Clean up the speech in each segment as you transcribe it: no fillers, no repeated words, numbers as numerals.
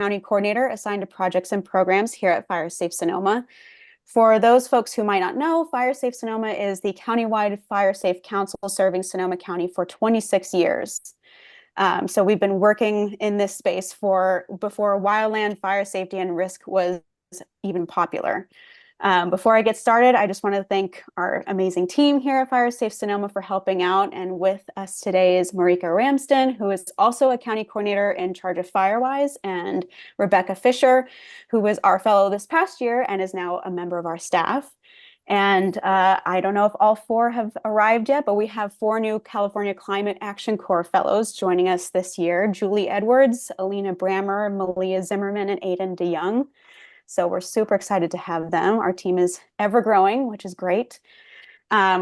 County Coordinator assigned to projects and programs here at Safe Sonoma. For those folks who might not know, Safe Sonoma is the countywide fire safe council serving Sonoma County for 26 years. So we've been working in this space before wildland fire safety and risk was even popular. Before I get started, I just want to thank our amazing team here at Safe Sonoma for helping out. And with us today is Marika Ramsden, who is also a county coordinator in charge of Firewise, and Rebecca Fisher, who was our fellow this past year and is now a member of our staff. And I don't know if all four have arrived yet, but we have 4 new California Climate Action Corps fellows joining us this year: Julie Edwards, Alina Brammer, Malia Zimmerman, and Aiden DeYoung. So we're super excited to have them. Our team is ever growing, which is great.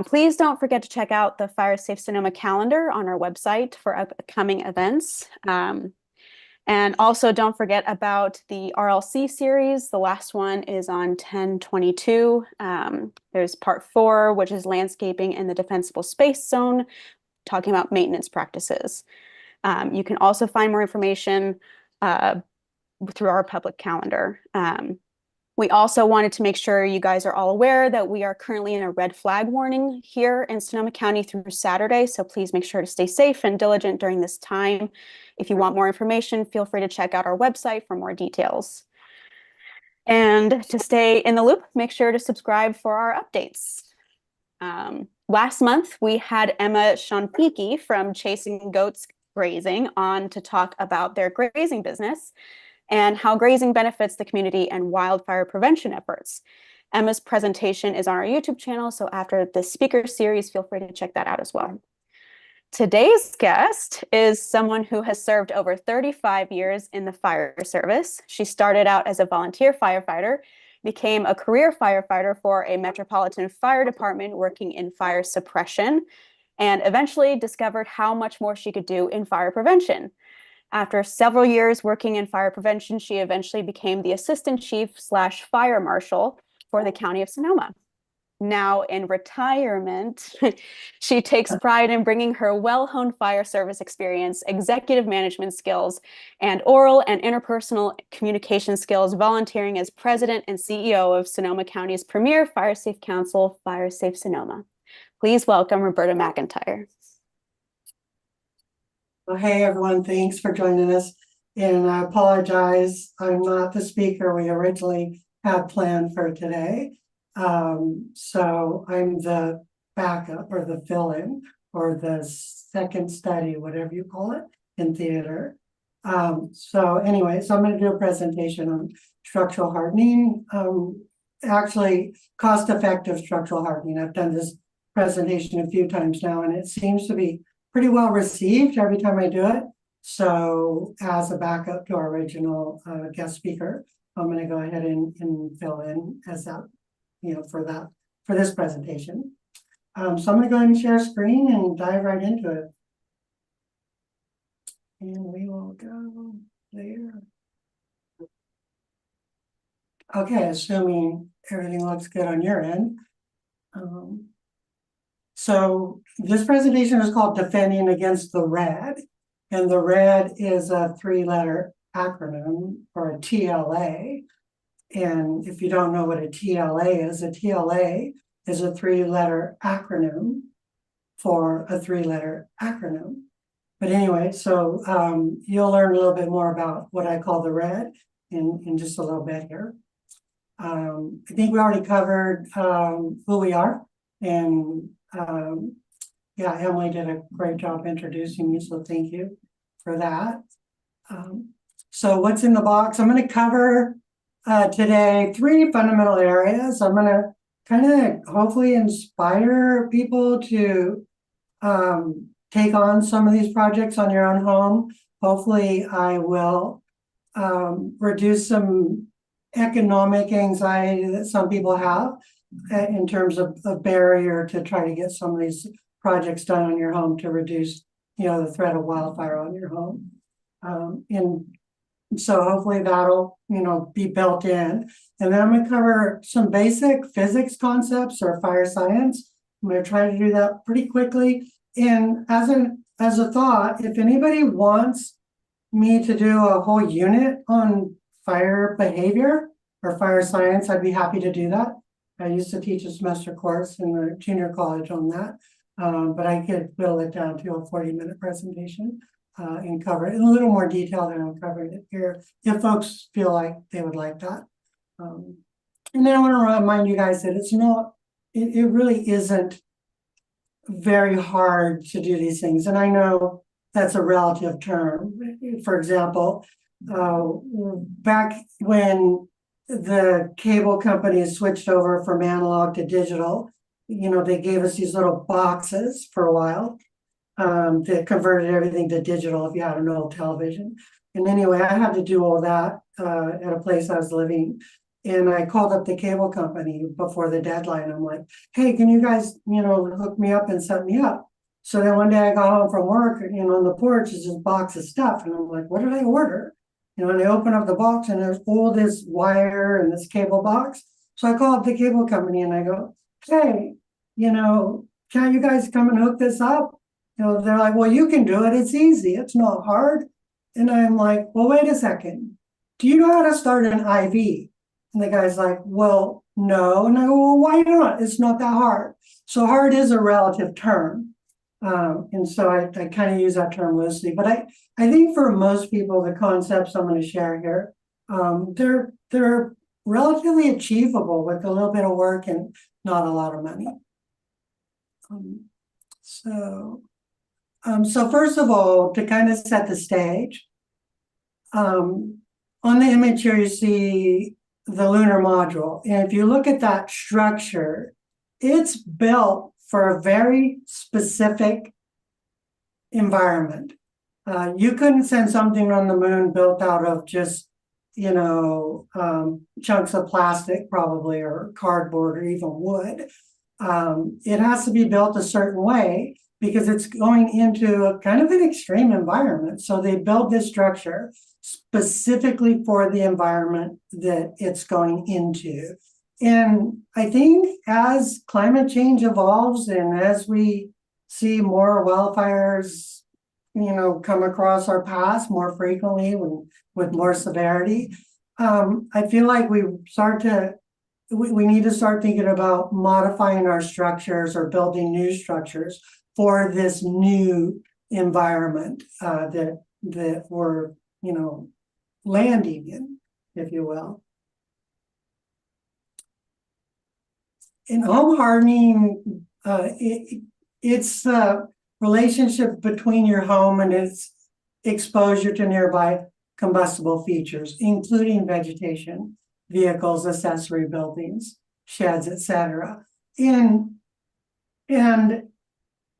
Please don't forget to check out the Safe Sonoma calendar on our website for upcoming events. And also don't forget about the RLC series. The last one is on 10/22. There's part 4, which is landscaping in the defensible space zone, talking about maintenance practices. You can also find more information through our public calendar. We also wanted to make sure you guys are all aware that we are currently in a red flag warning here in Sonoma County through Saturday. So please make sure to stay safe and diligent during this time. If you want more information, feel free to check out our website for more details. And to stay in the loop, make sure to subscribe for our updates. Last month, we had Emma Shonpiki from Chasing Goats Grazing on to talk about their grazing business and how grazing benefits the community and wildfire prevention efforts. Emma's presentation is on our YouTube channel, so after this speaker series, feel free to check that out as well. Today's guest is someone who has served over 35 years in the fire service. She started out as a volunteer firefighter, became a career firefighter for a metropolitan fire department working in fire suppression, and eventually discovered how much more she could do in fire prevention. After several years working in fire prevention, she eventually became the assistant chief/fire marshal for the County of Sonoma. Now in retirement, she takes pride in bringing her well-honed fire service experience, executive management skills, and oral and interpersonal communication skills, volunteering as president and CEO of Sonoma County's premier fire safe council, Safe Sonoma. Please welcome Roberta MacIntyre. Well, hey everyone, thanks for joining us. And I apologize, I'm not the speaker we originally had planned for today. So I'm the backup or the fill-in or the second study, whatever you call it, in theater. So I'm going to do a presentation on structural hardening. Actually, cost-effective structural hardening. I've done this presentation a few times now, and it seems to be pretty well received every time I do it. So as a backup to our original guest speaker, I'm going to go ahead and fill in as that, for this presentation. So I'm going to go ahead and share screen and dive right into it. And we will go there. Okay, assuming everything looks good on your end. So this presentation is called Defending Against the Red, and the RED is a 3-letter acronym, or a TLA. And if you don't know what a TLA is a 3-letter acronym for a 3-letter acronym. But anyway, so you'll learn a little bit more about what I call the RED in just a little bit here. I think we already covered who we are, and Emily did a great job introducing me, so thank you for that. So what's in the box? I'm going to cover today 3 fundamental areas. I'm going to kind of hopefully inspire people to take on some of these projects on your own home. Hopefully I will reduce some economic anxiety that some people have in terms of a barrier to try to get some of these projects done on your home to reduce, the threat of wildfire on your home. And so hopefully that'll, be built in. And then I'm going to cover some basic physics concepts or fire science. I'm going to try to do that pretty quickly. And as a thought, if anybody wants me to do a whole unit on fire behavior or fire science, I'd be happy to do that. I used to teach a semester course in the junior college on that, but I could whittle it down to a 40-minute presentation and cover it in a little more detail than I'm covering it here, if folks feel like they would like that. And then I want to remind you guys that it's not, it really isn't very hard to do these things. And I know that's a relative term. For example, back when the cable companies switched over from analog to digital, you know, they gave us these little boxes for a while that converted everything to digital if you had an old television. And anyway, I had to do all that at a place I was living. And I called up the cable company before the deadline. I'm like, hey, can you guys, you know, hook me up and set me up? So then one day I got home from work, and on the porch is this box of stuff. And I'm like, what did I order? You know, and I open up the box and there's all this wire and this cable box. So I call up the cable company and I go, hey, you know, can't you guys come and hook this up? You know, they're like, well, you can do it. It's easy. It's not hard. And I'm like, well, wait a second. Do you know how to start an IV? And the guy's like, well, no. And I go, well, why not? It's not that hard. So hard is a relative term. And so I kind of use that term loosely. But I think for most people, the concepts I'm going to share here, they're relatively achievable with a little bit of work and not a lot of money. So first of all, to kind of set the stage, on the image here, you see the lunar module. And if you look at that structure, it's built for a very specific environment. You couldn't send something on the moon built out of just, you know, chunks of plastic probably, or cardboard, or even wood. It has to be built a certain way because it's going into a kind of an extreme environment. So they build this structure specifically for the environment that it's going into. And I think as climate change evolves and as we see more wildfires, you know, come across our paths more frequently with more severity, I feel like we need to start thinking about modifying our structures or building new structures for this new environment that we're, you know, landing in, if you will. In home hardening, it's the relationship between your home and its exposure to nearby combustible features, including vegetation, vehicles, accessory buildings, sheds, etc. And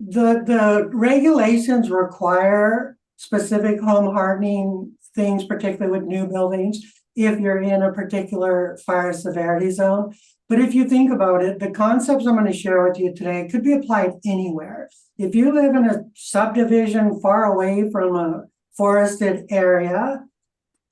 the regulations require specific home hardening things, particularly with new buildings, if you're in a particular fire severity zone. But if you think about it, the concepts I'm going to share with you today could be applied anywhere. If you live in a subdivision far away from a forested area,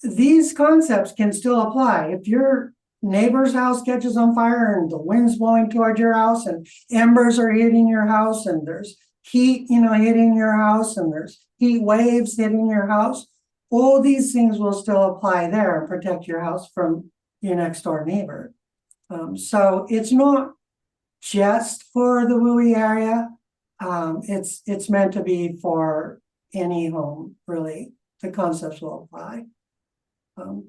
these concepts can still apply. If your neighbor's house catches on fire and the wind's blowing toward your house and embers are hitting your house and there's heat, you know, hitting your house and there's heat waves hitting your house, all these things will still apply there and protect your house from your next door neighbor. So it's not just for the WUI area. It's meant to be for any home, really. The concepts will apply. And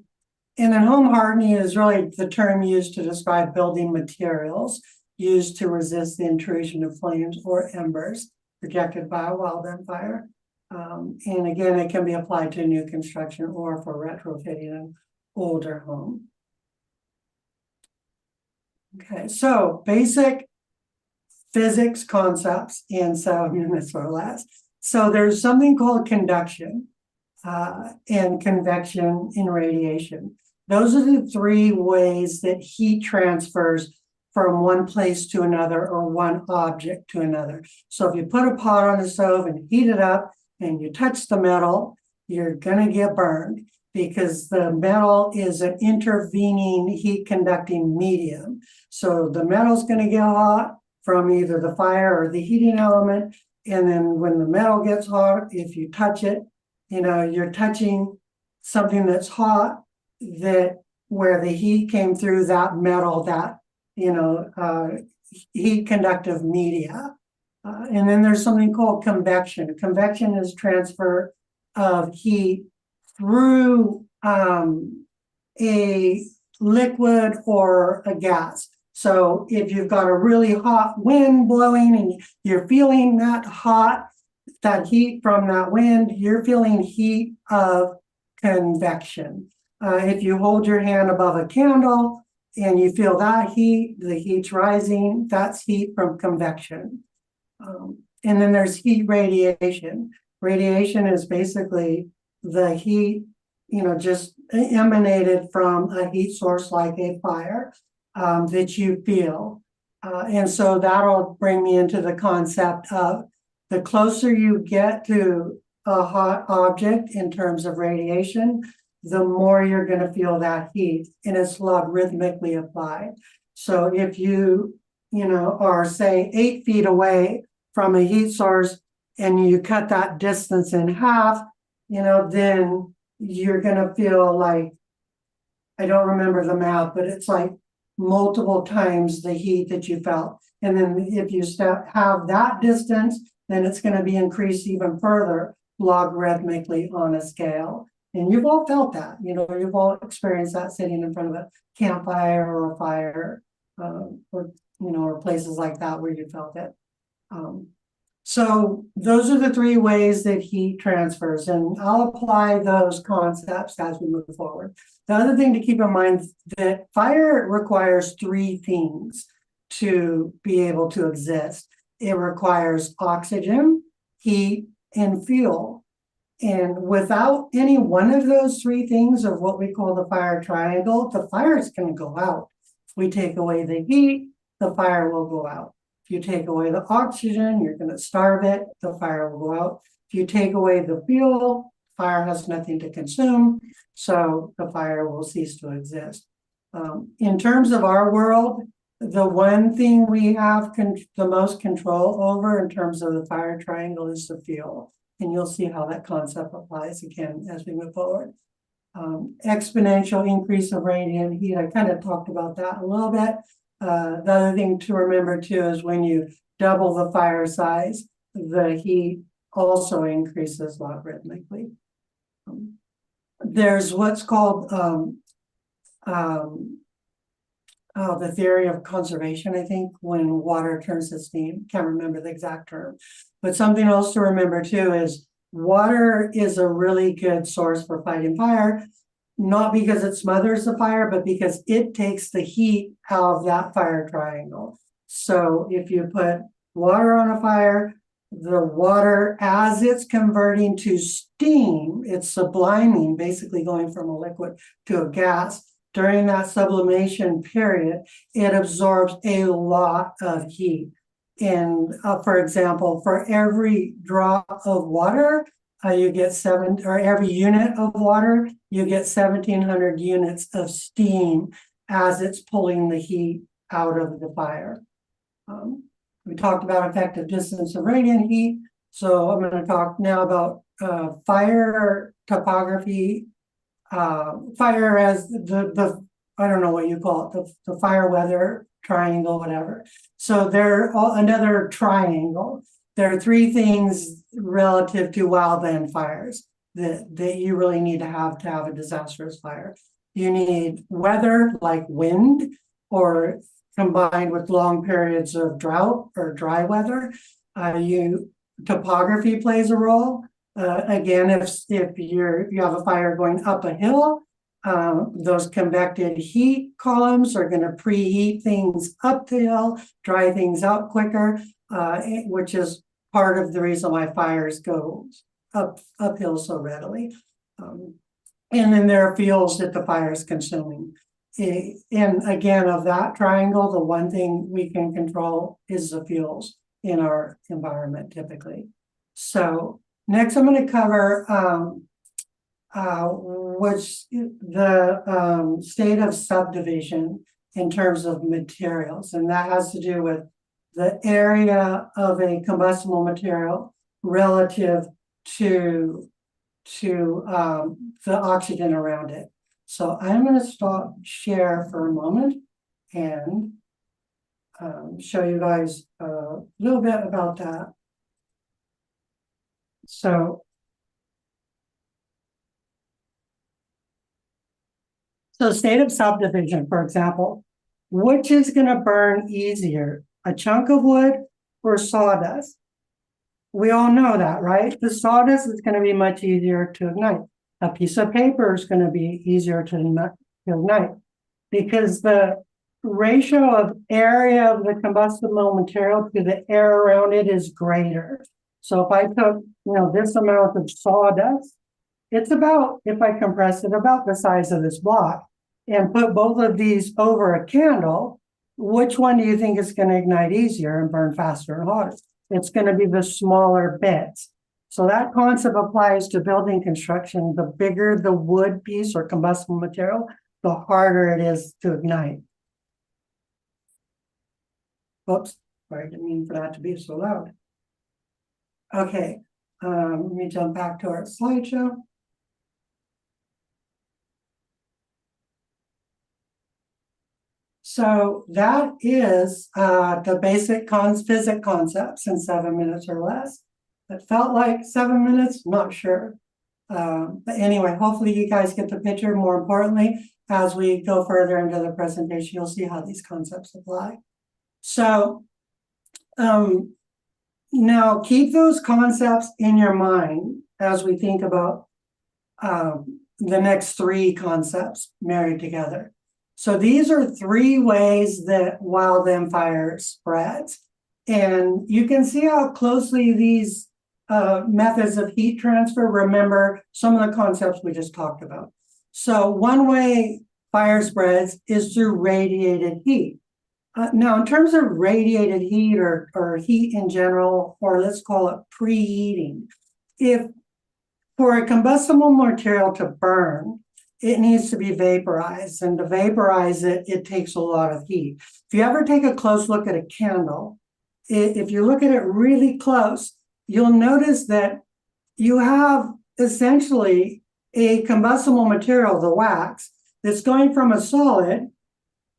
then home hardening is really the term used to describe building materials used to resist the intrusion of flames or embers projected by a wildfire. And again, it can be applied to new construction or for retrofitting an older home. Okay, so basic physics concepts in 7 minutes or less. So there's something called conduction and convection in radiation. Those are the three ways that heat transfers from one place to another or one object to another. So if you put a pot on the stove and heat it up and you touch the metal, you're gonna get burned because the metal is an intervening heat conducting medium. So the metal's gonna get hot from either the fire or the heating element. And then when the metal gets hot, if you touch it, you're touching something that's hot, that where the heat came through that metal, that, heat conductive media. And then there's something called convection. Convection is transfer of heat through a liquid or a gas. So if you've got a really hot wind blowing and you're feeling that heat from that wind, you're feeling heat of convection. If you hold your hand above a candle and you feel that heat, the heat's rising, that's heat from convection. And then there's heat radiation. Radiation is basically the heat, just emanated from a heat source like a fire that you feel. And so that'll bring me into the concept of the closer you get to a hot object in terms of radiation, the more you're going to feel that heat, and it's logarithmically applied. So if you, are say 8 feet away from a heat source and you cut that distance in half, then you're going to feel like, I don't remember the math, but it's like multiple times the heat that you felt. And then if you have that distance, then it's going to be increased even further logarithmically on a scale. And you've all felt that, you've all experienced that sitting in front of a campfire or a fire, or places like that where you felt it. So those are the 3 ways that heat transfers, and I'll apply those concepts as we move forward. The other thing to keep in mind is that fire requires 3 things to be able to exist. It requires oxygen, heat, and fuel. And without any one of those 3 things, of what we call the fire triangle, the fire is going to go out. If we take away the heat, the fire will go out. If you take away the oxygen, you're going to starve it, the fire will go out. If you take away the fuel, fire has nothing to consume, so the fire will cease to exist. In terms of our world, the one thing we have the most control over in terms of the fire triangle is the fuel. And you'll see how that concept applies again as we move forward. Exponential increase of radiant heat, I kind of talked about that a little bit. The other thing to remember too is when you double the fire size, the heat also increases logarithmically. There's what's called the theory of conservation, I think, when water turns to steam. Can't remember the exact term. But something else to remember too is water is a really good source for fighting fire. Not because it smothers the fire, but because it takes the heat out of that fire triangle. So if you put water on a fire, the water, as it's converting to steam, it's subliming, basically going from a liquid to a gas. During that sublimation period, it absorbs a lot of heat. And for example, for every drop of water, you get every unit of water, you get 1,700 units of steam as it's pulling the heat out of the fire. We talked about effective distance of radiant heat. So I'm going to talk now about fire topography, fire as the I don't know what you call it, the fire weather triangle, whatever. So they're another triangle. There are 3 things relative to wildland fires that you really need to have a disastrous fire. You need weather like wind, or combined with long periods of drought or dry weather. Topography plays a role. Again, if you have a fire going up a hill, those convected heat columns are going to preheat things up the hill, dry things out quicker, which is part of the reason why fires go uphill so readily. And then there are fuels that the fire is consuming. And again, of that triangle, the one thing we can control is the fuels in our environment typically. So next I'm going to cover what's the state of subdivision in terms of materials. And that has to do with the area of a combustible material relative to to the oxygen around it. So I'm going to stop share for a moment and show you guys a little bit about that. So state of subdivision, for example, which is going to burn easier, a chunk of wood or sawdust? We all know that, right? The sawdust is going to be much easier to ignite. A piece of paper is going to be easier to ignite because the ratio of area of the combustible material to the air around it is greater. So if I took, this amount of sawdust, it's about, if I compress it, about the size of this block and put both of these over a candle, which one do you think is going to ignite easier and burn faster and hotter? It's going to be the smaller bits. So that concept applies to building construction. The bigger the wood piece or combustible material, the harder it is to ignite. Oops, sorry, I didn't mean for that to be so loud. Okay, let me jump back to our slideshow. So that is the basic physics concepts in 7 minutes or less. It felt like 7 minutes, not sure. But anyway, hopefully you guys get the picture. More importantly, as we go further into the presentation, you'll see how these concepts apply. So now keep those concepts in your mind as we think about the next three concepts married together. So these are three ways that wildfire spreads. And you can see how closely these methods of heat transfer remember some of the concepts we just talked about. So one way fire spreads is through radiated heat. Now, in terms of radiated heat or heat in general, or let's call it preheating, if for a combustible material to burn, it needs to be vaporized. And to vaporize it, it takes a lot of heat. If you ever take a close look at a candle, if you look at it really close, you'll notice that you have essentially a combustible material, the wax, that's going from a solid,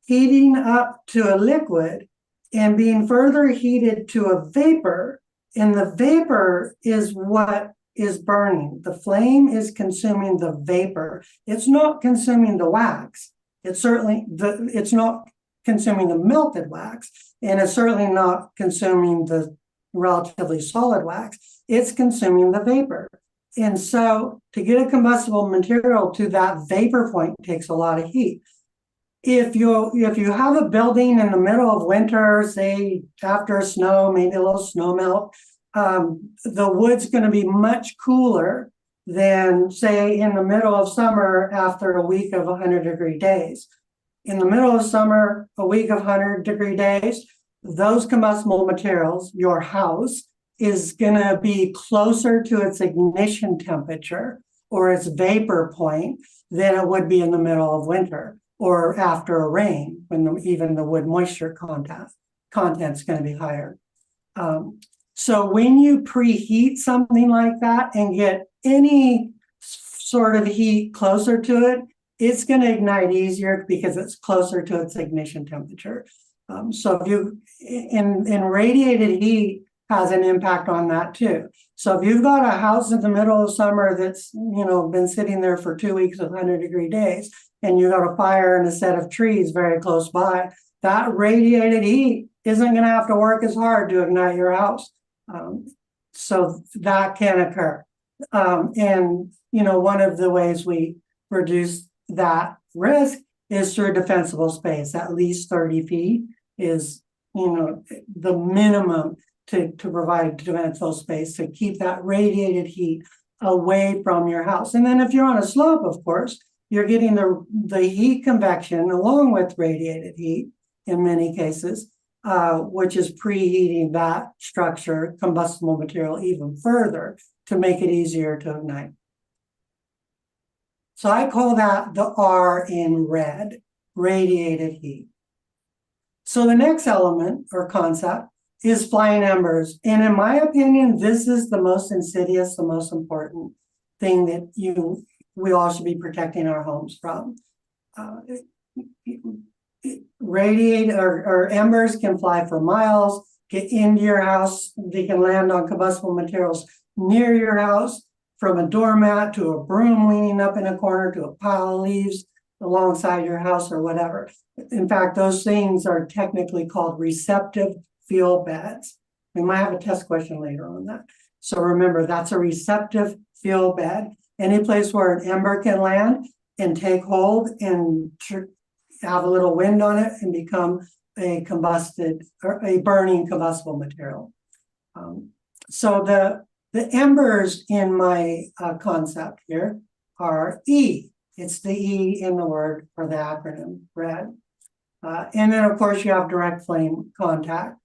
heating up to a liquid, and being further heated to a vapor. And the vapor is what is burning. The flame is consuming the vapor. It's not consuming the wax. It's not consuming the melted wax, and it's certainly not consuming the relatively solid wax. It's consuming the vapor. And so to get a combustible material to that vapor point takes a lot of heat. If you have a building in the middle of winter, say after snow, maybe a little snow melt, the wood's going to be much cooler than, say, in the middle of summer after a week of 100-degree days. In the middle of summer, a week of 100-degree days, those combustible materials, your house, is going to be closer to its ignition temperature or its vapor point than it would be in the middle of winter or after a rain, when even the wood moisture content's going to be higher. So when you preheat something like that and get any sort of heat closer to it, it's going to ignite easier because it's closer to its ignition temperature. So if in radiated heat has an impact on that too. So if you've got a house in the middle of summer that's been sitting there for 2 weeks of 100-degree days, and you got a fire and a set of trees very close by, that radiated heat isn't going to have to work as hard to ignite your house. So that can occur. And one of the ways we reduce that risk is through defensible space. At least 30 feet is the minimum to provide defensible space to keep that radiated heat away from your house. And then if you're on a slope, of course, you're getting the heat convection along with radiated heat in many cases, which is preheating that structure, combustible material, even further to make it easier to ignite. So I call that the R in red, radiated heat. So the next element or concept is flying embers. And in my opinion, this is the most insidious, the most important. thing that we all should be protecting our homes from. Radiate or embers can fly for miles, get into your house. They can land on combustible materials near your house, from a doormat to a broom leaning up in a corner to a pile of leaves alongside your house or whatever. In fact, those things are technically called receptive fuel beds. We might have a test question later on that. So remember, that's a receptive fuel bed. Any place where an ember can land and take hold and have a little wind on it and become a combusted or a burning combustible material. So the embers in my concept here are E. It's the E in the word for the acronym RED. And then, of course, you have direct flame contact,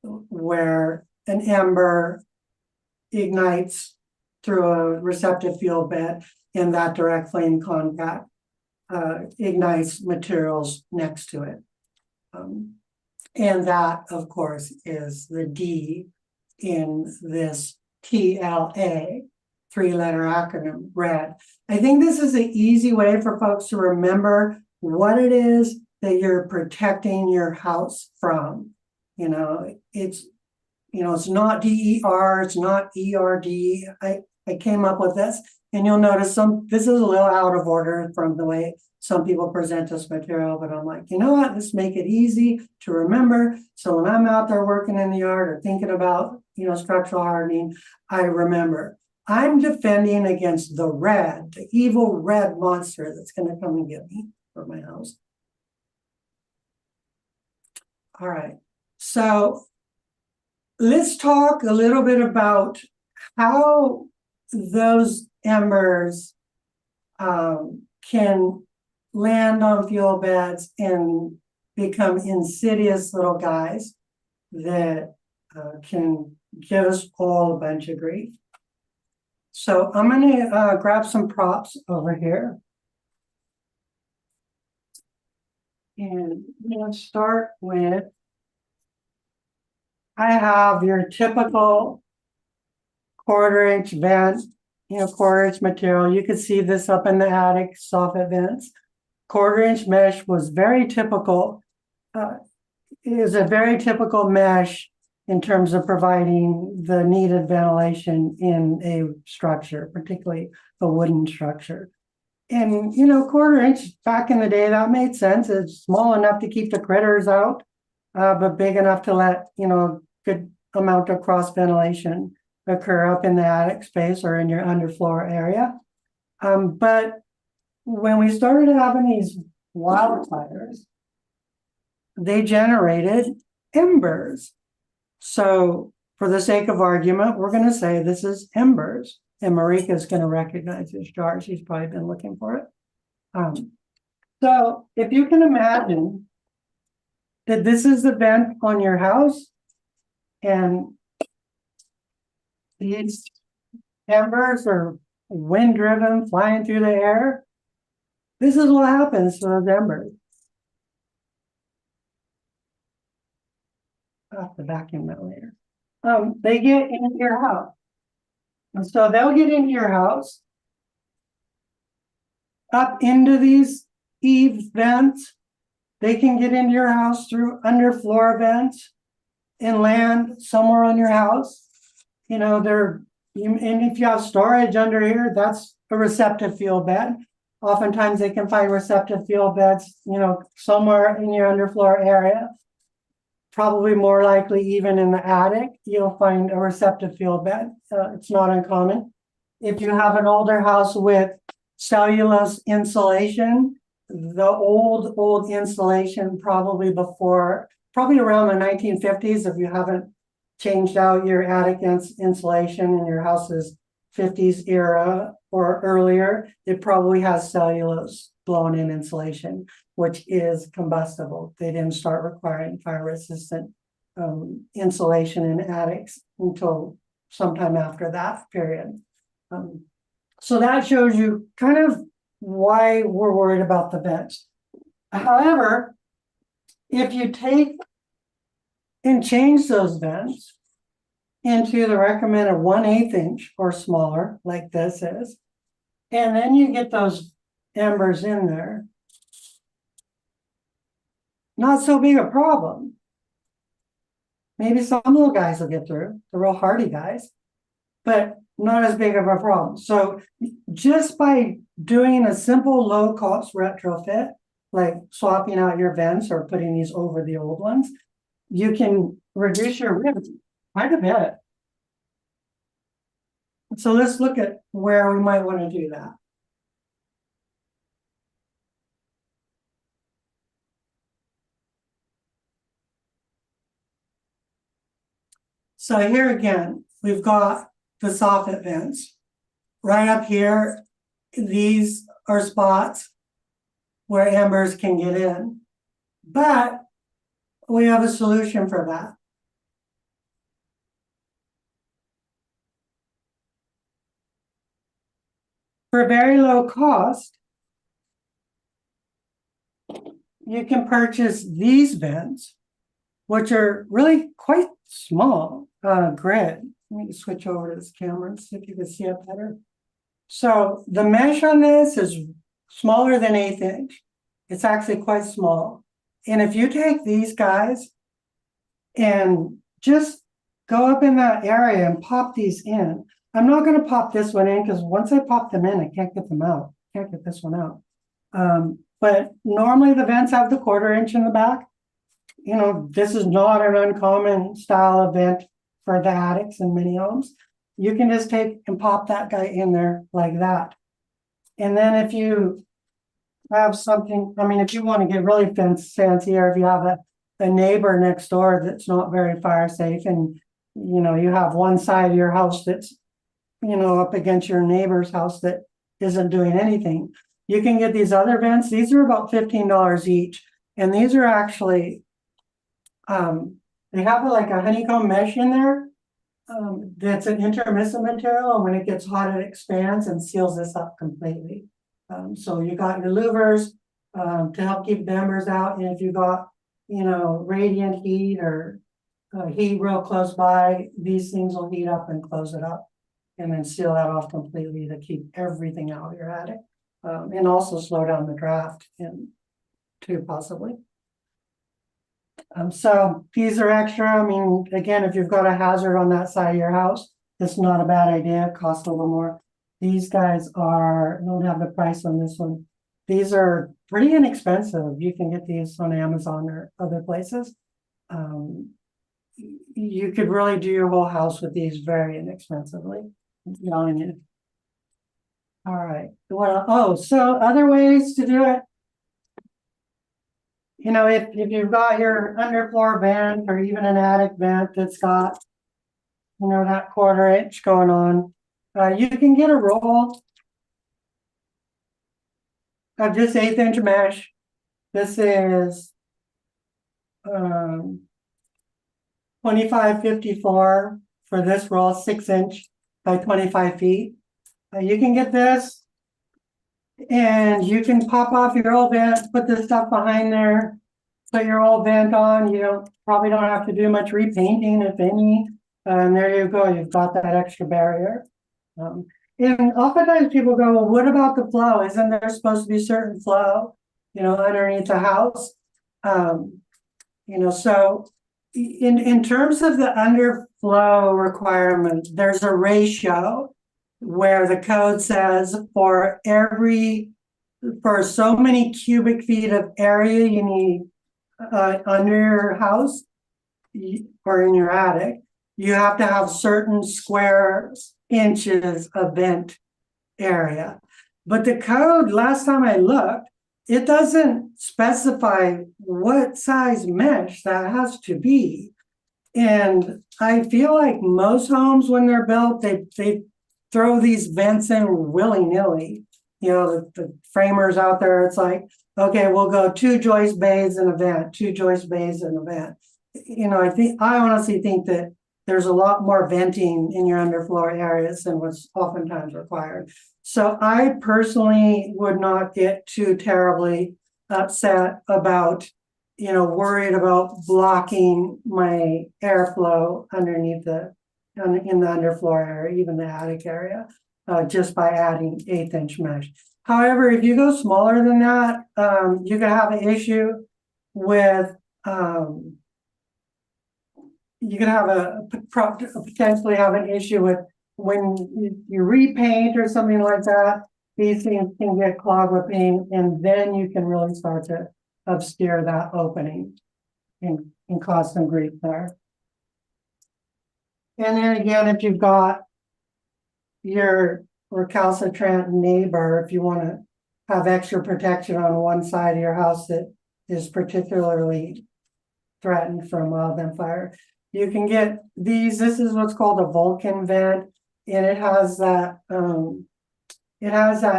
where an ember ignites through a receptive fuel bed, and that direct flame contact ignites materials next to it. And that, of course, is the D in this TLA, three-letter acronym, RED. I think this is an easy way for folks to remember what it is that you're protecting your house from. It's not DER, it's not ERD. I came up with this, and you'll notice this is a little out of order from the way some people present this material, but I'm like, you know what, let's make it easy to remember. So when I'm out there working in the yard or thinking about, structural hardening, I remember I'm defending against the red, the evil red monster that's going to come and get me for my house. All right, so let's talk a little bit about how those embers can land on fuel beds and become insidious little guys that can give us all a bunch of grief. So I'm going to grab some props over here. And I'm going to start with, I have your typical 1/4 inch vent, 1/4 inch material. You could see this up in the attic, soffit vents. 1/4 inch mesh was very typical. It is a very typical mesh in terms of providing the needed ventilation in a structure, particularly a wooden structure. And, 1/4 inch back in the day, that made sense. It's small enough to keep the critters out, but big enough to let, good amount of cross ventilation occur up in the attic space or in your underfloor area. But when we started having these wildfires, they generated embers. So for the sake of argument, we're going to say this is embers. And Marika is going to recognize this jar. She's probably been looking for it. So if you can imagine that this is the vent on your house, and these embers are wind-driven, flying through the air, this is what happens to those embers. I'll have to vacuum that later. They get into your house. And so they'll get into your house, up into these eaves vents. They can get into your house through underfloor vents and land somewhere on your house. And if you have storage under here, that's a receptive fuel bed. Oftentimes they can find receptive fuel beds, somewhere in your underfloor area. Probably more likely even in the attic, you'll find a receptive fuel bed. It's not uncommon. If you have an older house with cellulose insulation, the old insulation probably around the 1950s, if you haven't changed out your attic insulation in your house's 50s era or earlier, it probably has cellulose blown in insulation, which is combustible. They didn't start requiring fire resistant insulation in attics until sometime after that period. So that shows you kind of why we're worried about the vents. However, if you take and change those vents into the recommended 1/8 inch or smaller, like this is, And then you get those embers in there. Not so big a problem. Maybe some little guys will get through, the real hardy guys, but not as big of a problem. So just by doing a simple low-cost retrofit, like swapping out your vents or putting these over the old ones, you can reduce your risk quite a bit. So let's look at where we might want to do that. So here again, we've got the soffit vents. Right up here, these are spots where embers can get in. But we have a solution for that. For very low cost, you can purchase these vents, which are really quite small grid. Let me switch over to this camera and see if you can see it better. So the mesh on this is smaller than 1/8 inch. It's actually quite small. And if you take these guys and just go up in that area and pop these in. I'm not going to pop this one in because once I pop them in, I can't get them out. Can't get this one out. But normally the vents have the 1/4 inch in the back. You know, this is not an uncommon style of vent for the attics in many homes. You can just take and pop that guy in there like that. And then if you have something, I mean, if you want to get really fancy, or if you have a neighbor next door that's not very fire safe, and you know, you have one side of your house that's, you know, up against your neighbor's house that isn't doing anything, you can get these other vents. These are about $15 each, and these are actually they have like a honeycomb mesh in there. That's an intermittent material, and when it gets hot, it expands and seals this up completely. So you got your louvers to help keep the embers out, and if you got, you know, radiant heat or heat real close by, these things will heat up and close it up, and then seal that off completely to keep everything out of your attic, and also slow down the draft in too, possibly. So these are extra. I mean, again, if you've got a hazard on that side of your house, it's not a bad idea. It costs a little more. These guys are, I don't have the price on this one. These are pretty inexpensive. You can get these on Amazon or other places. You could really do your whole house with these very inexpensively. I'm telling you. All right. Well, oh, so other ways to do it. You know, if you've got your underfloor vent or even an attic vent that's got, you know, that 1/4 inch going on, you can get a roll of just 1/8 inch mesh. This is 2554 for this roll, 6 inch by 25 feet. You can get this, and you can pop off your old vent, put this stuff behind there, put your old vent on. You probably don't have to do much repainting, if any. And there you go, you've got that extra barrier. And oftentimes people go, well, what about the flow? Isn't there supposed to be certain flow, you know, underneath the house? You know, so in terms of the underflow requirement, there's a ratio where the code says for so many cubic feet of area you need under your house or in your attic, you have to have certain square inches of vent area. But the code, last time I looked, it doesn't specify what size mesh that has to be. And I feel like most homes, when they're built, they throw these vents in willy-nilly. You know, the framers out there, it's like, okay, we'll go 2 joist bays in a vent, 2 joist bays in a vent. You know, I honestly think that there's a lot more venting in your underfloor areas than what's oftentimes required. So I personally would not get too terribly upset about, you know, worried about blocking my airflow underneath in the underfloor area, even the attic area. just by adding 1/8" mesh. However, if you go smaller than that, you can have an issue with, you can have potentially have an issue with when you repaint or something like that. These things can get clogged with paint, and then you can really start to obscure that opening and cause some grief there. And then again, if you've got your recalcitrant neighbor, if you want to have extra protection on one side of your house that is particularly threatened from wildfire, you can get these. This is what's called a Vulcan vent, and it has that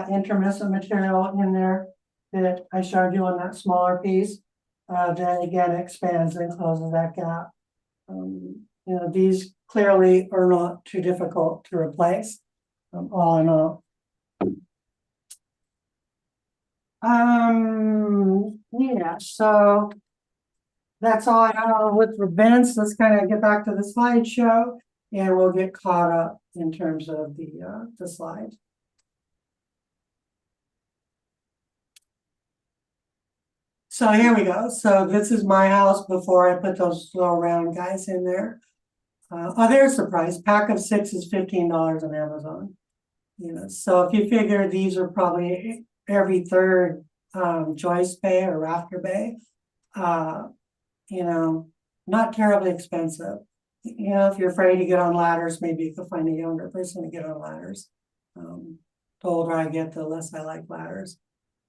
intermittent material in there that I showed you on that smaller piece. That again expands and closes that gap. You know, these clearly are not too difficult to replace, all in all. Yeah, so that's all I have with events. Let's kind of get back to the slideshow, and we'll get caught up in terms of the slides. So here we go. So this is my house before I put those little round guys in there. Oh, there's the price. Pack of 6 is $15 on Amazon. You know, so if you figure these are probably every third joist bay or rafter bay, you know, not terribly expensive. You know, if you're afraid to get on ladders, maybe you could find a younger person to get on ladders. The older I get, the less I like ladders.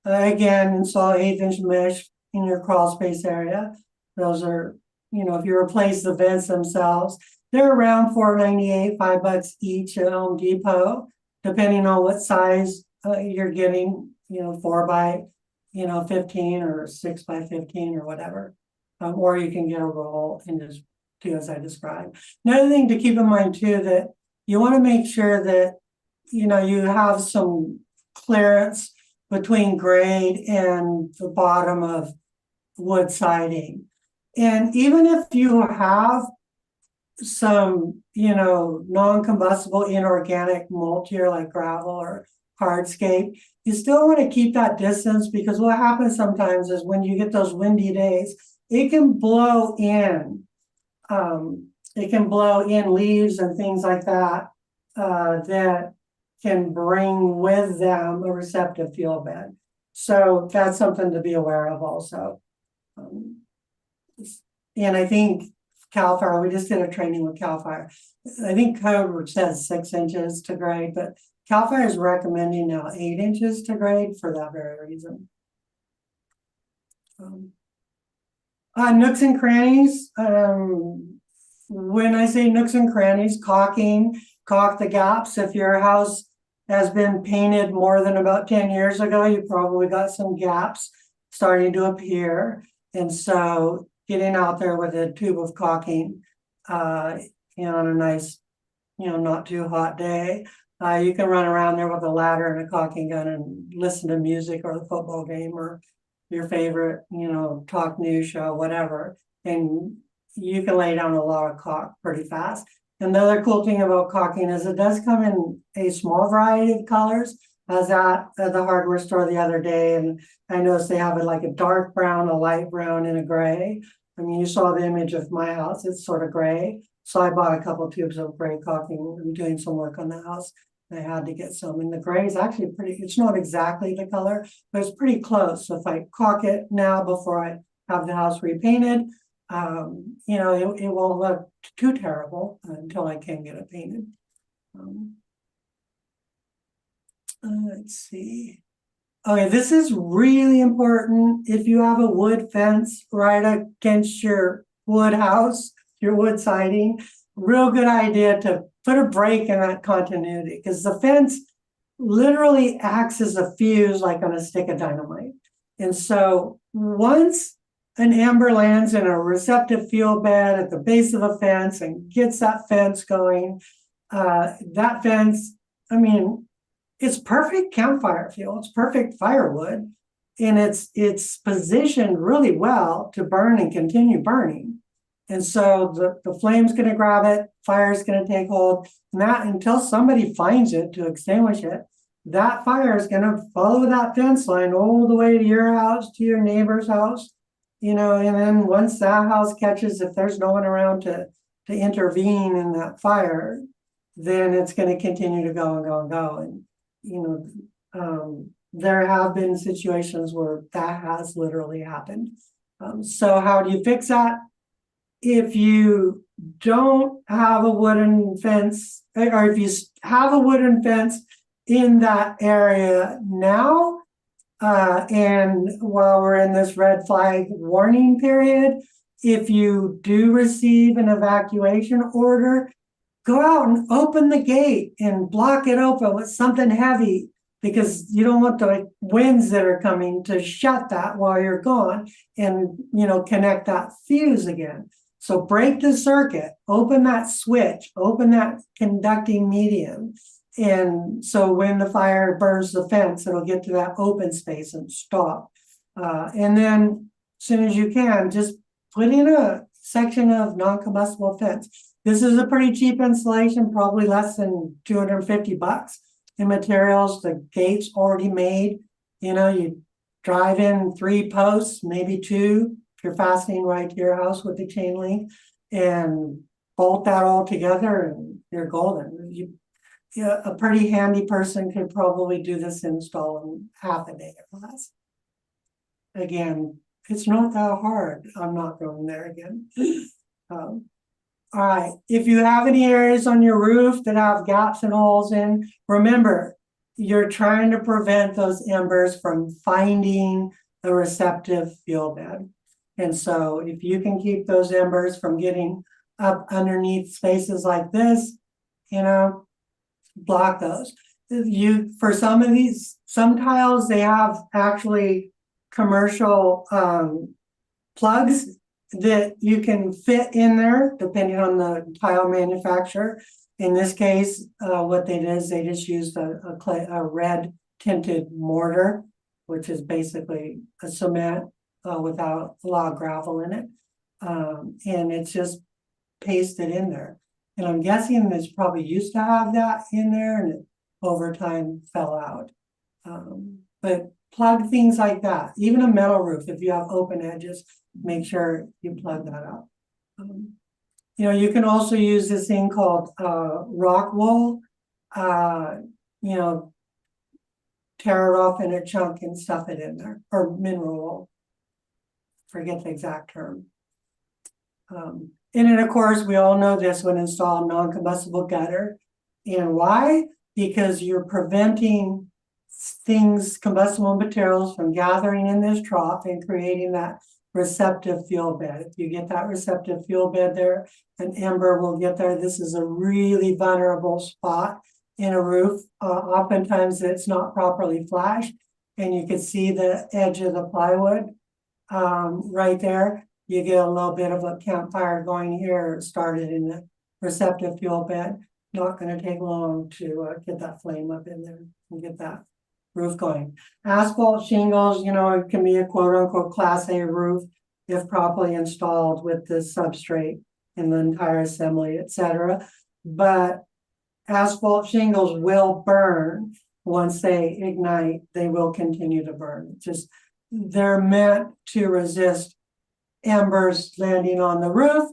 Again, install 1/8" mesh in your crawl space area. Those are, you know, if you replace the vents themselves, they're around $4.98, $5 each at Home Depot, depending on what size you're getting. You know, 4 by 15 or 6 by 15 or whatever. Or you can get a roll and just do as I described. Another thing to keep in mind too, that you want to make sure that, you know, you have some clearance between grade and the bottom of wood siding. And even if you have some, you know, non-combustible inorganic mulch here like gravel or hardscape, you still want to keep that distance, because what happens sometimes is when you get those windy days, it can blow in leaves and things like that that can bring with them a receptive fuel bed. So that's something to be aware of also. And I think CAL FIRE, we just did a training with CAL FIRE. I think code says 6 inches to grade, but CAL FIRE is recommending now 8 inches to grade for that very reason. Nooks and crannies. When I say nooks and crannies, caulk the gaps. If your house has been painted more than about 10 years ago, you probably got some gaps starting to appear. And so getting out there with a tube of caulking, on a nice, not too hot day, you can run around there with a ladder and a caulking gun and listen to music or the football game or your favorite, talk news show, whatever. And you can lay down a lot of caulk pretty fast. And the other cool thing about caulking is it does come in a small variety of colors. I was at the hardware store the other day, and I noticed they have it like a dark brown, a light brown, and a gray. I mean, you saw the image of my house, it's sort of gray. So I bought a couple tubes of gray caulking. I'm doing some work on the house. I had to get some, and the gray is actually pretty, it's not exactly the color, but it's pretty close. So if I caulk it now before I have the house repainted, it won't look too terrible until I can get it painted. Let's see. Okay, this is really important. If you have a wood fence right against your wood house, your wood siding, real good idea to put a break in that continuity, because the fence literally acts as a fuse, like on a stick of dynamite. And so once an ember lands in a receptive fuel bed at the base of a fence and gets that fence going, that fence, I mean, it's perfect campfire fuel. It's perfect firewood, and it's positioned really well to burn and continue burning. And so the flame's going to grab it, fire's going to take hold, and that until somebody finds it to extinguish it, that fire is going to follow that fence line all the way to your house, to your neighbor's house, and then once that house catches, if there's no one around to intervene in that fire, then it's going to continue to go and go and go. And, there have been situations where that has literally happened. So how do you fix that? If you don't have a wooden fence, or if you have a wooden fence in that area now, and while we're in this red flag warning period, if you do receive an evacuation order, go out and open the gate and block it open with something heavy, because you don't want the winds that are coming to shut that while you're gone and, connect that fuse again. So break the circuit, open that switch, open that conducting medium. And so when the fire burns the fence, it'll get to that open space and stop. And then as soon as you can, just put in a section of non-combustible fence. This is a pretty cheap installation, probably less than $250 in materials. The gate's already made. You drive in 3 posts, maybe 2, if you're fastening right to your house with the chain link, and bolt that all together, and you're golden. A pretty handy person could probably do this install in half a day or less. Again, it's not that hard. I'm not going there again. All right, if you have any areas on your roof that have gaps and holes in, remember, you're trying to prevent those embers from finding a receptive fuel bed. And so if you can keep those embers from getting up underneath spaces like this, block those. For some tiles, they have actually commercial plugs that you can fit in there depending on the tile manufacturer. In this case, what they did is they just used a red tinted mortar, which is basically a cement without a lot of gravel in it. And it's just pasted in there. And I'm guessing it's probably used to have that in there, and it over time fell out. But plug things like that. Even a metal roof, if you have open edges, make sure you plug that up. You can also use this thing called rock wool. Tear it off in a chunk and stuff it in there, or mineral wool. Forget the exact term. And then, of course, we all know this when install non-combustible gutter. And why? Because you're preventing combustible materials from gathering in this trough and creating that receptive fuel bed. If you get that receptive fuel bed there, an ember will get there. This is a really vulnerable spot in a roof. Oftentimes it's not properly flashed, and you can see the edge of the plywood right there. You get a little bit of a campfire going here, started in the receptive fuel bed. Not going to take long to get that flame up in there and get that roof going. Asphalt shingles, it can be a quote unquote class A roof if properly installed with the substrate and the entire assembly, etc. But asphalt shingles will burn once they ignite. They will continue to burn. They're meant to resist embers landing on the roof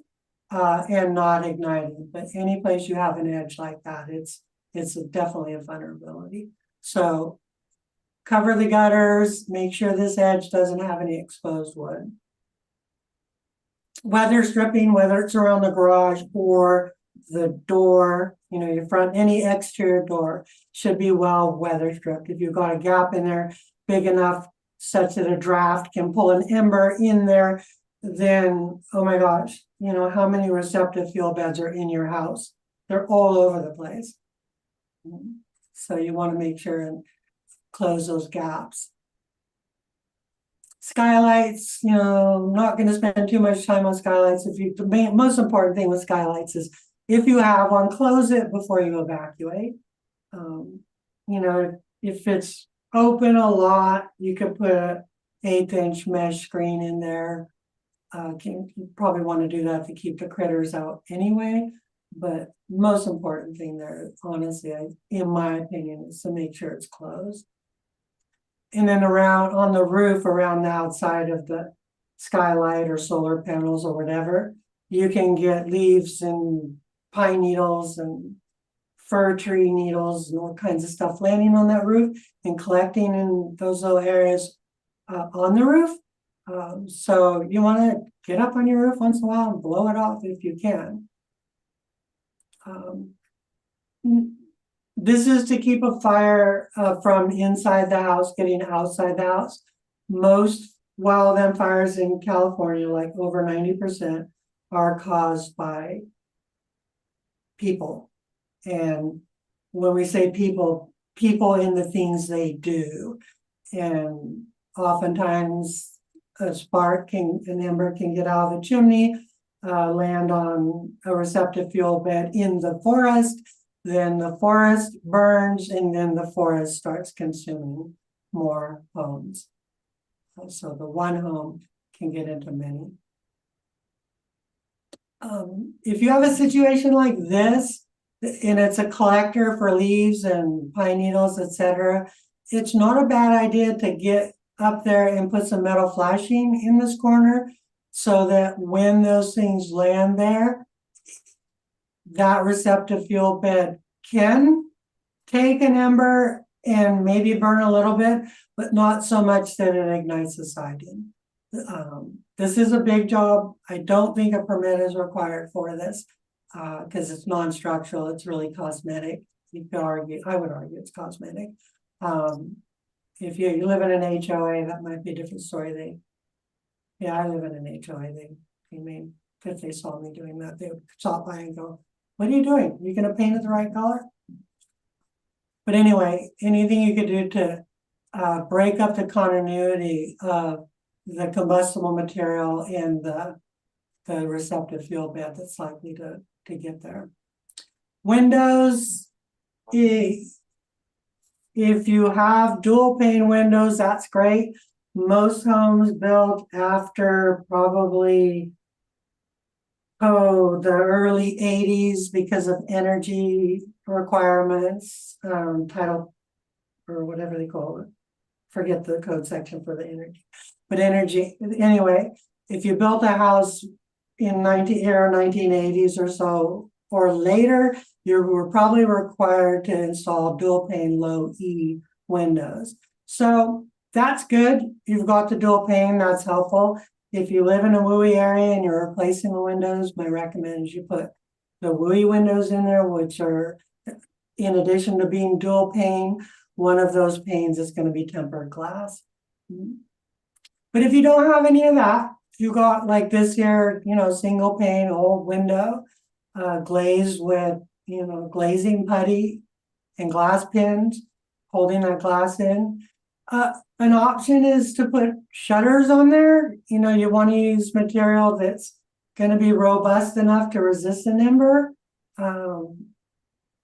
and not igniting. But any place you have an edge like that, it's definitely a vulnerability. So cover the gutters, make sure this edge doesn't have any exposed wood. Weather stripping, whether it's around the garage or the door, your front, any exterior door should be well weather stripped. If you've got a gap in there big enough such that a draft can pull an ember in there, then, oh my gosh, how many receptive fuel beds are in your house? They're all over the place. So you want to make sure and close those gaps. Skylights, I'm not going to spend too much time on skylights. The most important thing with skylights is if you have one, close it before you evacuate. If it's open a lot, you could put an 1/8 mesh screen in there. You probably want to do that to keep the critters out anyway. But most important thing there, honestly, in my opinion, is to make sure it's closed. And then around on the roof, around the outside of the skylight or solar panels or whatever, you can get leaves and pine needles and fir tree needles and all kinds of stuff landing on that roof and collecting in those little areas on the roof. So you want to get up on your roof once in a while and blow it off if you can. This is to keep a fire from inside the house getting outside the house. Most wildland fires in California, like over 90%, are caused by people. And when we say people, people in the things they do. And oftentimes a spark an ember can get out of the chimney, land on a receptive fuel bed in the forest, then the forest burns, and then the forest starts consuming more homes. So the one home can get into many. If you have a situation like this, and it's a collector for leaves and pine needles, etc., it's not a bad idea to get up there and put some metal flashing in this corner so that when those things land there, that receptive fuel bed can take an ember and maybe burn a little bit, but not so much that it ignites the siding. This is a big job. I don't think a permit is required for this because it's non-structural. It's really cosmetic. You could argue, I would argue it's cosmetic. If you live in an HOA, that might be a different story. Yeah, I live in an HOA. If they saw me doing that, they would stop by and go, "What are you doing? Are you going to paint it the right color?" But anyway, anything you could do to break up the continuity of the combustible material and the receptive fuel bed that's likely to get there. Windows, if you have dual pane windows, that's great. Most homes built after probably the early 80s because of energy requirements, title or whatever they call it. Forget the code section for the energy. But energy, anyway, if you built a house in 1980s or so or later, you were probably required to install dual pane low E windows. So that's good. You've got the dual pane, that's helpful. If you live in a WUI area and you're replacing the windows, my recommend is you put the WUI windows in there, which are, in addition to being dual pane, one of those panes is going to be tempered glass. But if you don't have any of that, you got like this here, single pane old window, glazed with, glazing putty and glass pins, holding that glass in. An option is to put shutters on there. You want to use material that's going to be robust enough to resist an ember.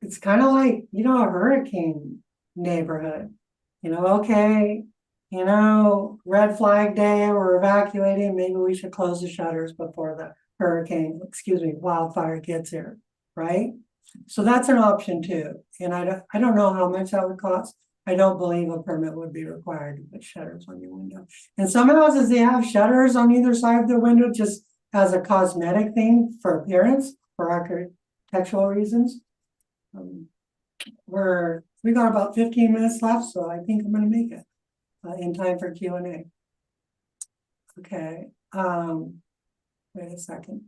It's kind of like, a hurricane neighborhood. Okay, red flag day, we're evacuating, maybe we should close the shutters before the wildfire gets here, right? So that's an option too. And I don't know how much that would cost. I don't believe a permit would be required to put shutters on your window. And some houses, they have shutters on either side of the window just as a cosmetic thing for appearance, for architectural reasons. We got about 15 minutes left, so I think I'm going to make it in time for Q&A. Okay. Wait a second.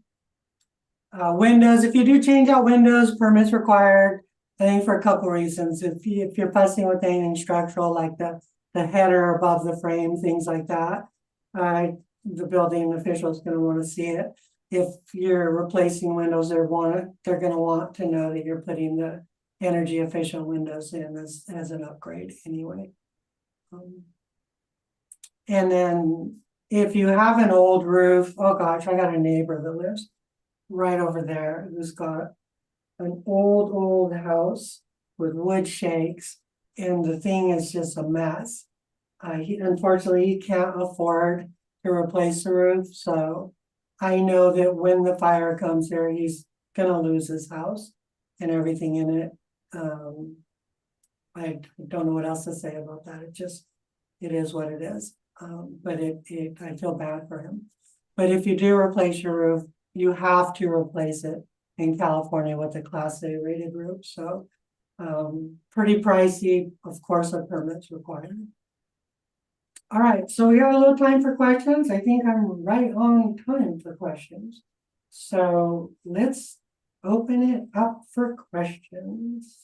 Windows, if you do change out windows, permits required. I think for a couple reasons. If you're fussing with anything structural, like the header above the frame, things like that, the building official is going to want to see it. If you're replacing windows, they're going to want to know that you're putting the energy efficient windows in as an upgrade anyway. And then if you have an old roof, oh gosh, I got a neighbor that lives right over there who's got an old house with wood shakes, and the thing is just a mess. Unfortunately, he can't afford to replace the roof, so I know that when the fire comes there, he's gonna lose his house and everything in it. I don't know what else to say about that. It is what it is. But I feel bad for him. But if you do replace your roof, you have to replace it in California with a Class A rated roof. So pretty pricey. Of course, a permit's required. All right, so we have a little time for questions. I think I'm right on time for questions. So let's open it up for questions.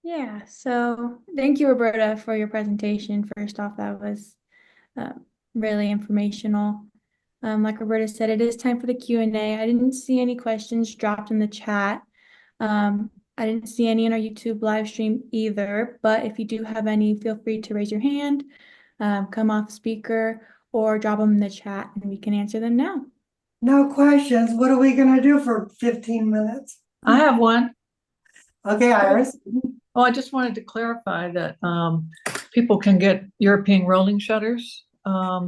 Yeah, so thank you, Roberta, for your presentation. First off, that was really informational. Like Roberta said, it is time for the Q&A. I didn't see any questions dropped in the chat. I didn't see any in our YouTube live stream either, but if you do have any, feel free to raise your hand, come off speaker, or drop them in the chat and we can answer them now. No questions. What are we gonna do for 15 minutes? I have one. Okay, Iris. Oh, I just wanted to clarify that people can get European rolling shutters.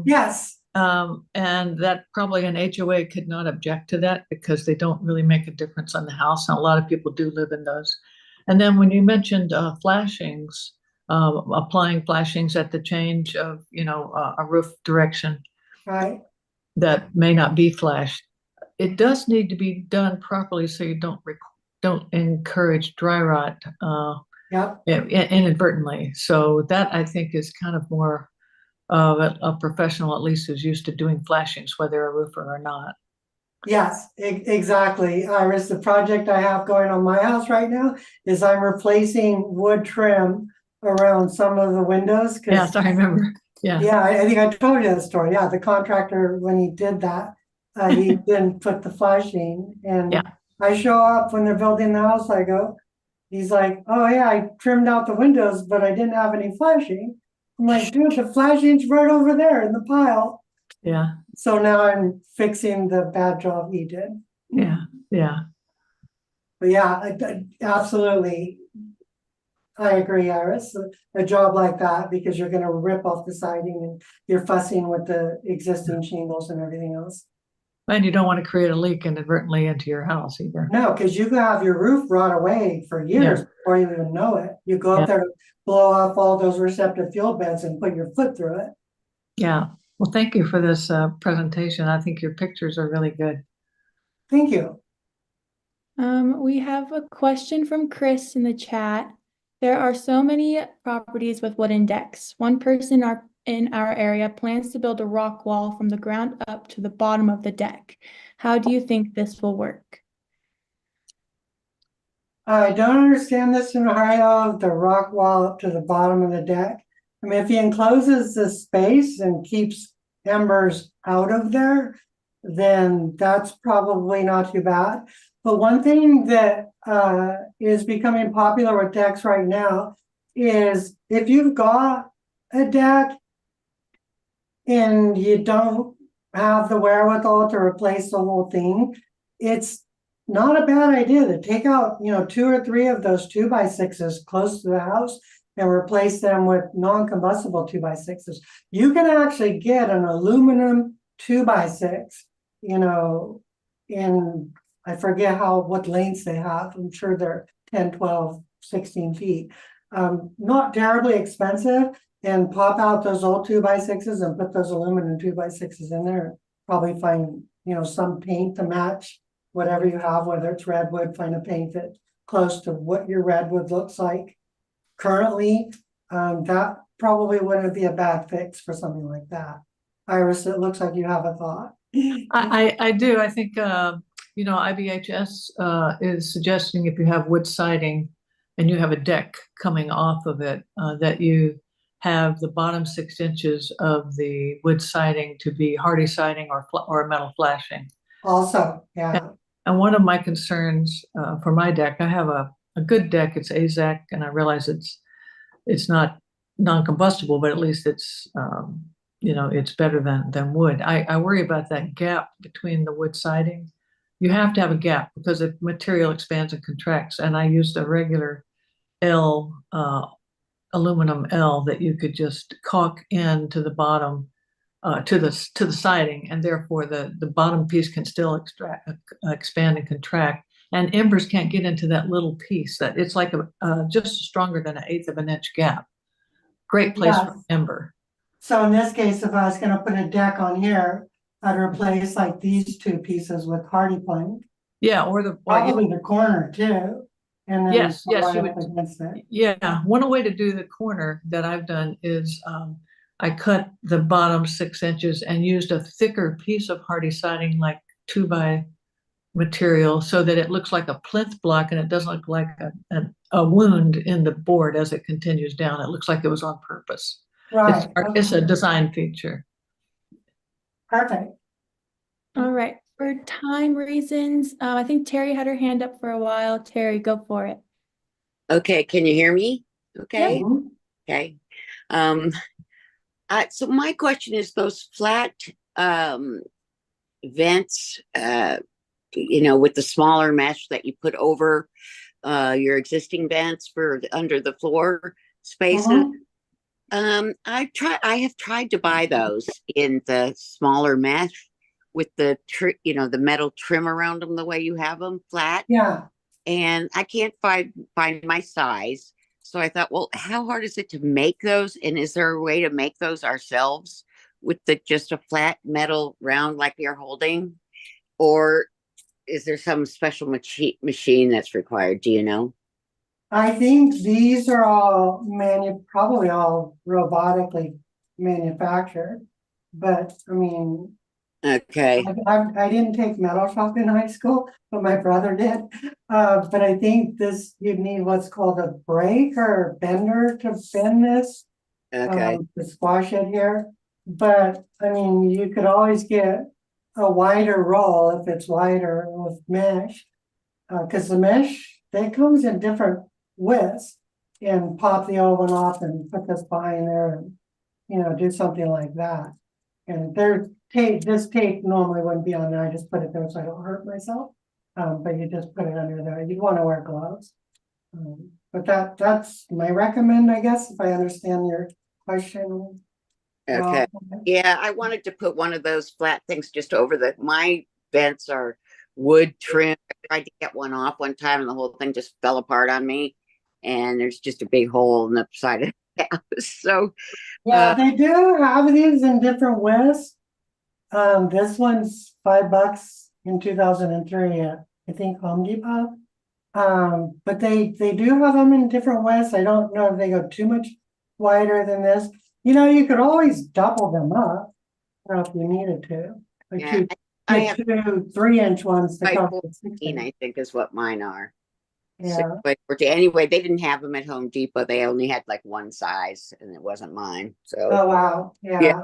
Yes. And that probably an HOA could not object to that because they don't really make a difference on the house. And a lot of people do live in those. And then when you mentioned flashings, applying flashings at the change of, a roof direction Right. that may not be flashed, it does need to be done properly so you don't encourage dry rot Yep. inadvertently. So that I think is kind of more of a professional, at least, who's used to doing flashings, whether a roofer or not. Yes, exactly. Iris, the project I have going on my house right now is I'm replacing wood trim around some of the windows. Yes, I remember. Yeah. Yeah, I think I told you the story. Yeah, the contractor, when he did that, he didn't put the flashing. And Yeah. I show up when they're building the house, he's like, oh yeah, I trimmed out the windows, but I didn't have any flashing. I'm like, dude, the flashing's right over there in the pile. Yeah. So now I'm fixing the bad job he did. Yeah. Yeah. But yeah, absolutely. I agree, Iris. A job like that, because you're going to rip off the siding and you're fussing with the existing shingles and everything else. And you don't want to create a leak inadvertently into your house either. No, because you can have your roof rot away for years before you even know it. You go up there to blow off all those receptive fuel beds and put your foot through it. Yeah. Well, thank you for this presentation. I think your pictures are really good. Thank you. We have a question from Chris in the chat. There are so many properties with wooden decks. One person in our area plans to build a rock wall from the ground up to the bottom of the deck. How do you think this will work? I don't understand the scenario of the rock wall up to the bottom of the deck. I mean, if he encloses the space and keeps embers out of there, then that's probably not too bad. But one thing that is becoming popular with decks right now is if you've got a deck and you don't have the wherewithal to replace the whole thing, it's not a bad idea to take out, 2 or 3 of those 2x6s close to the house and replace them with non-combustible 2x6s. You can actually get an aluminum 2x6, in, I forget what lengths they have. I'm sure they're 10, 12, 16 feet. Not terribly expensive, and pop out those old 2x6s and put those aluminum 2x6s in there. Probably find, some paint to match whatever you have, whether it's redwood, find a paint that's close to what your redwood looks like currently. That probably wouldn't be a bad fix for something like that. Iris, it looks like you have a thought. I do. I think, IBHS is suggesting if you have wood siding and you have a deck coming off of it, that you have the bottom 6 inches of the wood siding to be hardy siding or metal flashing. Also, yeah. And one of my concerns for my deck, I have a good deck. It's AZEC, and I realize it's not non-combustible, but at least it's it's better than wood. I worry about that gap between the wood siding. You have to have a gap because the material expands and contracts. And I used a regular aluminum L that you could just caulk into the bottom to the siding, and therefore the bottom piece can still expand and contract. And embers can't get into that little piece. That it's like just stronger than 1/8 of an inch gap. Great place for Yes. ember. So in this case, if I was gonna put a deck on here, I'd replace like these two pieces with hardy plank, Yeah, or the probably the corner too. And then yes, go yes, right you up would. against it. Yeah, one way to do the corner that I've done is I cut the bottom 6 inches and used a thicker piece of hardy siding, like 2x material, so that it looks like a plinth block and it doesn't look like a wound in the board as it continues down. It looks like it was on purpose. Right, It's a okay, design feature. perfect. All right, for time reasons, I think Terry had her hand up for a while. Terry, go for it. Okay, can you hear me? Okay, Mhm. okay. Um, so my question is those flat vents, with the smaller mesh that you put over your existing vents for under the floor spaces. I have tried to buy those in the smaller mesh with the metal trim around them the way you have them flat. Yeah, And I can't find my size. So I thought, well, how hard is it to make those? And is there a way to make those ourselves with just a flat metal round like you're holding? Or is there some special machine that's required? Do you know? I think these are all probably all robotically manufactured. But I mean, Okay. I didn't take metal shop in high school, but my brother did. But I think you need what's called a brake or a bender to bend this, Okay. to squash it here. But I mean, you could always get a wider roll if it's wider with mesh. Because the mesh, that comes in different widths, and pop the old one off and put this behind there and, do something like that. And this tape normally wouldn't be on there. I just put it there so I don't hurt myself. But you just put it under there. You'd want to wear gloves. But that's my recommend, I guess, if I understand your question. Okay. Well, Yeah, I wanted to put one of those flat things just over my vents are wood trim. I tried to get one off one time and the whole thing just fell apart on me. And there's just a big hole in the side of the house. So yeah, they do have these in different widths. This one's $5 in 2003 at, I think, Home Depot. But they do have them in different widths. I don't know if they go too much wider than this. You could always double them up, if you needed to. Like yeah, I get have 2 3-inch ones to by cover 14, I think is what mine are. Yeah. 6 by 14. Anyway, they didn't have them at Home Depot. They only had like one size and it wasn't mine. So Oh wow. Yeah.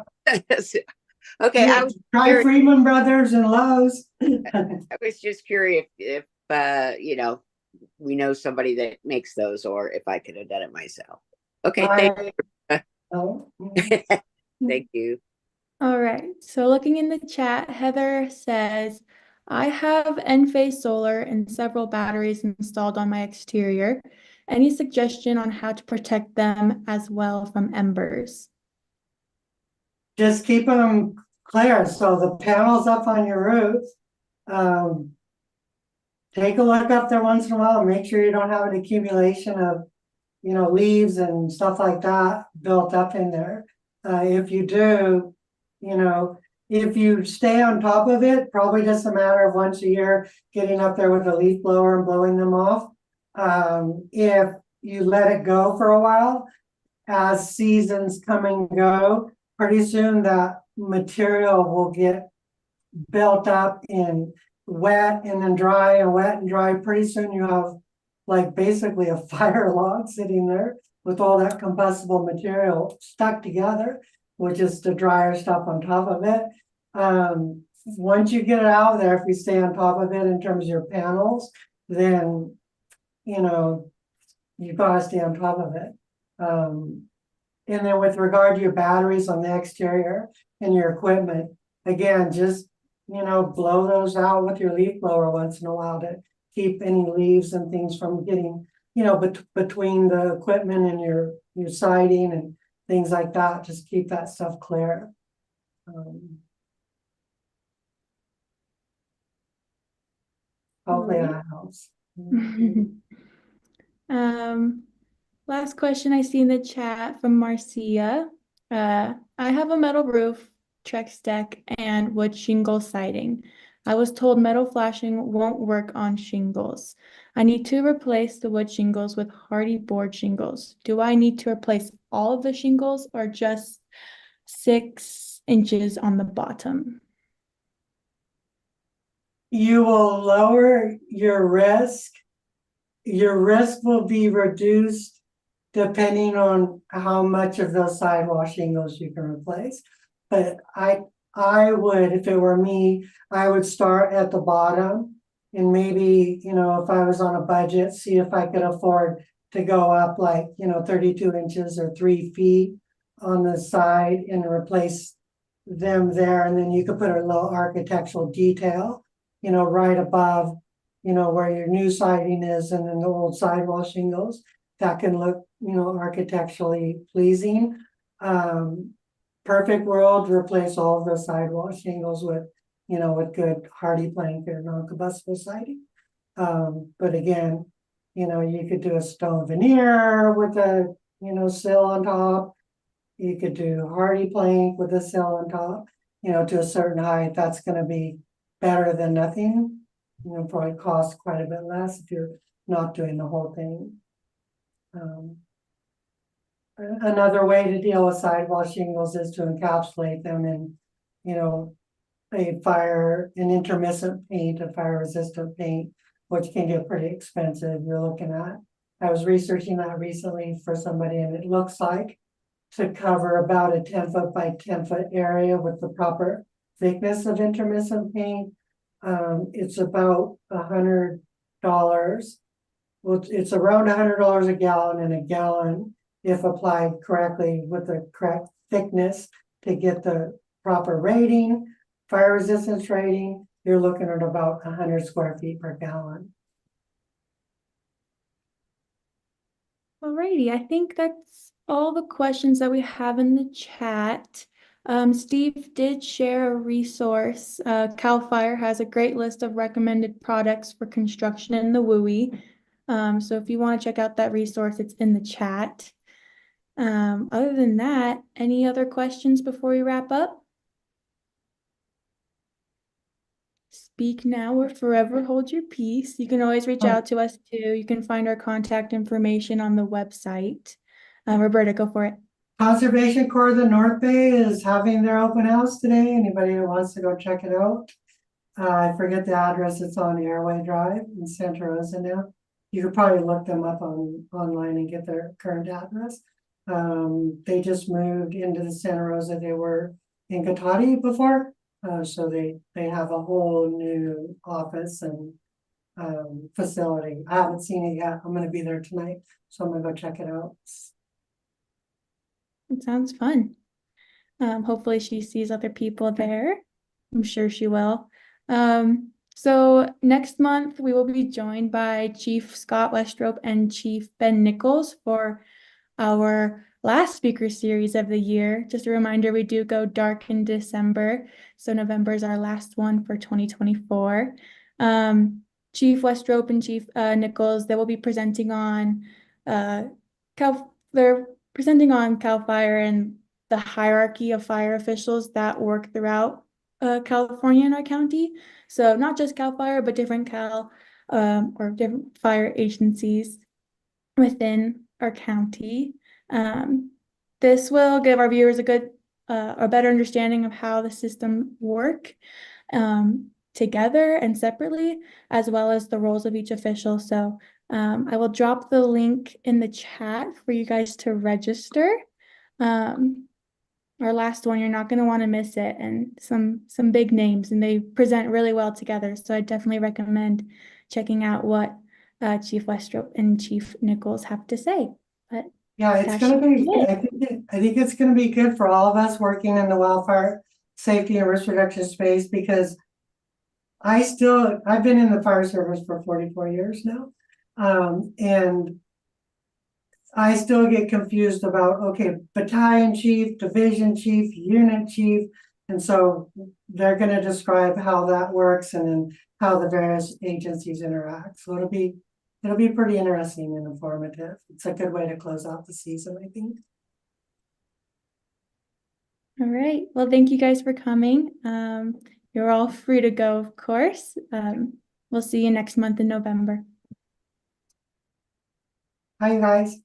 okay, Yeah, try Freeman Brothers and Lowe's. I was just curious if we know somebody that makes those or if I could have done it myself. Okay, Oh. thank you. All right, so looking in the chat, Heather says, I have Enphase solar and several batteries installed on my exterior. Any suggestion on how to protect them as well from embers? Just keep them clear. So the panels up on your roof, take a look up there once in a while and make sure you don't have an accumulation of, leaves and stuff like that built up in there. If you do, if you stay on top of it, probably just a matter of once a year getting up there with a leaf blower and blowing them off. If you let it go for a while, as seasons come and go, pretty soon that material will get built up in wet and then dry and wet and dry. Pretty soon you have like basically a fire log sitting there with all that combustible material stuck together, with just the drier stuff on top of it. Once you get it out of there, if you stay on top of it in terms of your panels, then you gotta stay on top of it. And then with regard to your batteries on the exterior and your equipment, again, just blow those out with your leaf blower once in a while to keep any leaves and things from getting, between the equipment and your siding and things like that. Just keep that stuff clear. Hopefully Alright. that helps. Last question I see in the chat from Marcia. I have a metal roof, Trex deck, and wood shingle siding. I was told metal flashing won't work on shingles. I need to replace the wood shingles with hardy board shingles. Do I need to replace all of the shingles or just 6 inches on the bottom? You will lower your risk. Your risk will be reduced depending on how much of those sidewall shingles you can replace. But I would, if it were me, I would start at the bottom and maybe, if I was on a budget, see if I could afford to go up like, 32 inches or 3 feet on the side and replace them there. And then you could put a little architectural detail, right above, where your new siding is and then the old sidewall shingles. That can look, architecturally pleasing. Perfect world, replace all of the sidewall shingles with, with good hardy plank or non-combustible siding. But again, you could do a stone veneer with a, sill on top. You could do hardy plank with a sill on top, to a certain height. That's going to be better than nothing. Probably cost quite a bit less if you're not doing the whole thing. Another way to deal with sidewall shingles is to encapsulate them in, an intermittent paint, a fire resistant paint, which can get pretty expensive. You're looking at, I was researching that recently for somebody, and it looks like to cover about a 10-foot by 10-foot area with the proper thickness of intermittent paint, it's about $100. Well, it's around $100 a gallon, and a gallon, if applied correctly with the correct thickness to get the proper rating, fire resistance rating, you're looking at about 100 square feet per gallon. Alrighty, I think that's all the questions that we have in the chat. Steve did share a resource. CAL FIRE has a great list of recommended products for construction in the WUI. So if you want to check out that resource, it's in the chat. Other than that, any other questions before we wrap up? Speak now or forever hold your peace. You can always reach out to us too. You can find our contact information on the website. Roberta, go for it. Conservation Corps of the North Bay is having their open house today. Anybody who wants to go check it out. I forget the address. It's on Airway Drive in Santa Rosa now. You could probably look them up online and get their current address. They just moved into the Santa Rosa. They were in Cotati before. So they have a whole new office and facility. I haven't seen it yet. I'm going to be there tonight. So I'm going to go check it out. It sounds fun. Hopefully she sees other people there. I'm sure she will. So next month we will be joined by Chief Scott Westrope and Chief Ben Nichols for our last speaker series of the year. Just a reminder, we do go dark in December. So November is our last one for 2024. Chief Westrope and Chief Nichols, they will be presenting on they're presenting on CAL FIRE and the hierarchy of fire officials that work throughout California and our county. So not just CAL FIRE, but different or different fire agencies within our county. This will give our viewers a good or better understanding of how the system work together and separately, as well as the roles of each official. So I will drop the link in the chat for you guys to register. Our last one, you're not going to want to miss it, and some big names, and they present really well together. So I definitely recommend checking out what Chief Westrope and Chief Nichols have to say. But yeah, it's going to be, I think it's going to be good for all of us working in the wildfire safety and risk reduction space, because I've been in the fire service for 44 years now. And I still get confused about, okay, battalion chief, division chief, unit chief, And so they're gonna describe how that works and then how the various agencies interact. So it'll be pretty interesting and informative. It's a good way to close out the season, I think. All right. Well, thank you guys for coming. You're all free to go, of course. We'll see you next month in November. Hi, guys.